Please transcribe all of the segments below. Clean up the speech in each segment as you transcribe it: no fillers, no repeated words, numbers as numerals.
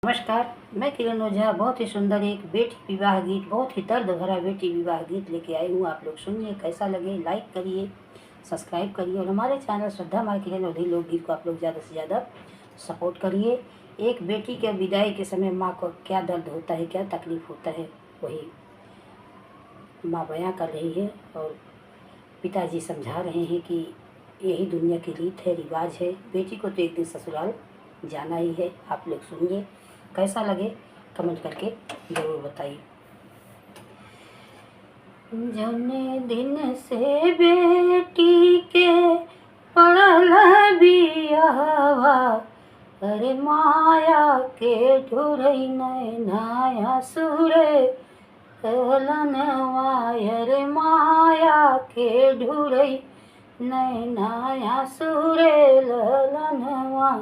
नमस्कार, मैं किरण ओझा बहुत ही सुंदर एक बेटी विवाह गीत, बहुत ही दर्द भरा बेटी विवाह गीत लेके आई हूँ। आप लोग सुनिए, कैसा लगे लाइक करिए, सब्सक्राइब करिए और हमारे चैनल श्रद्धा माँ किरण ओझा लोकगीत को आप लोग ज़्यादा से ज़्यादा सपोर्ट करिए। एक बेटी के विदाई के समय माँ को क्या दर्द होता है, क्या तकलीफ़ होता है, वही माँ बयां कर रही है और पिताजी समझा रहे हैं कि यही दुनिया की रीत है, रिवाज है, बेटी को तो एक दिन ससुराल जाना ही है। आप लोग सुनिए, कैसा लगे कमेंट करके ज़रूर बताइए। जौने दिन से बेटी के पड़ल बियाहवा, अरे माया के ढुरई नैना सुरे लनवा, अरे माया के ढुरई नैना सुरे लनवा।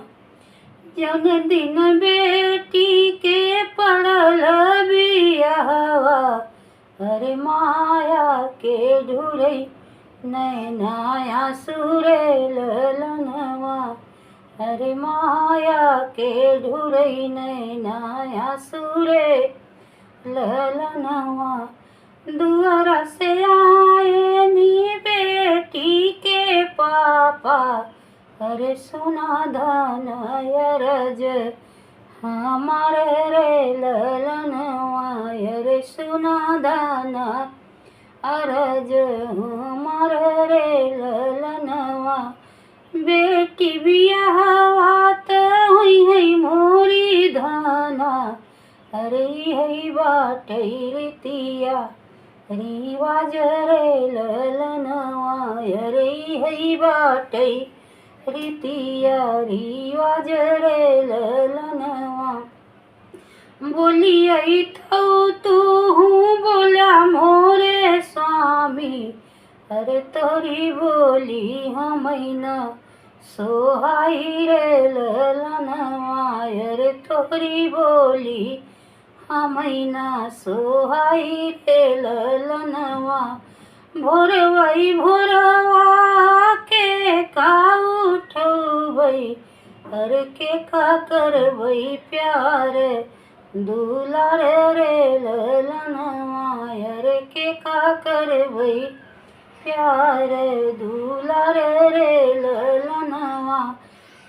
जौन दिन बेटी के पड़ल बियाहवा, अरे माया के ढुरई नैना सुरे लनवा, अरे माया के ढुरई नैना सुरे लनवा। दुआरा से आए नी बेटी के पापा, अरे सुना धन अरज हमारे रे ललनवा, अरे सुना धन अरज हमारे रे ललनवा। बेटी बियाहवा त हुई है मोरी धाना, अरे है बाटै रीतिया रिवाज रे ललनवा, अरे है बाटै रीतिया रिवाज रे ललनवा। बोलिए तो तू बोला मोरे स्वामी, अरे तोरी बोली हमैना सोहाई रे ललनवा, अरे तोरी बोली हमैना सोहाई रे ललनवा। भोरवई भोरवा के का उठबै, अरे के का करबै प्यार दुलार रे ललनवा, अरे के का करबै प्यार दुलार रे ललनवा।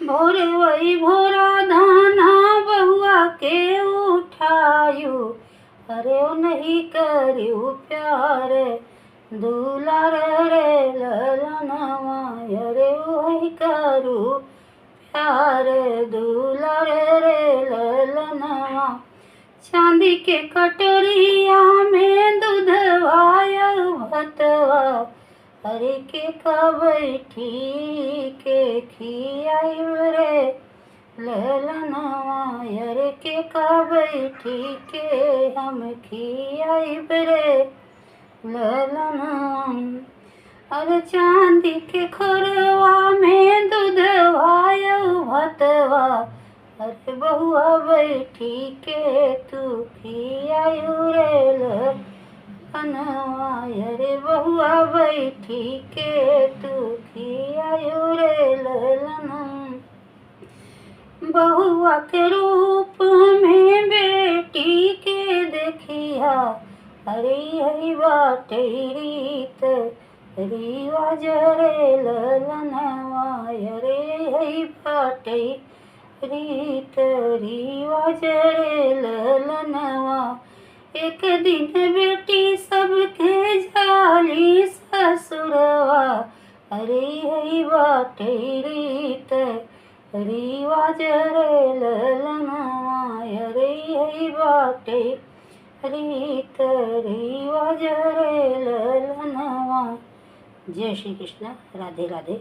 भोरवई भोरा धाना बहुआ के उठायु, अरे ओ नहीं करियो प्यार दुलार रे ललनवा, अरे वही करू प्यार दुलार रे ललनवा। चांदी के कटोरिया में दूधवा भतवा, अरे के का बैठी के खियाई रे ललनवा, अरे के का बैठी के हम खियाई रे ललनवा। अरे चांदी के खोरवा में दूधवा भतवा, अरे बहुआ बैठी के तू खियायु रे ललनवा, अरे बहुआ बैठी के तू खियायु रे ललनवा। बहुआ के रूप में बेटी के देखिया, अरे है बाटै रीत रिवाज रे ललनवा, अरे है बाटै रीत रिवाज रे ललनवा। एक दिन बेटी सबके जाली ससुरवा, अरे है बाटै रीत रिवाज रे ललनवा, अरे है बाटै रीत रिवाज रे ललनवा। जय श्री कृष्ण, राधे राधे।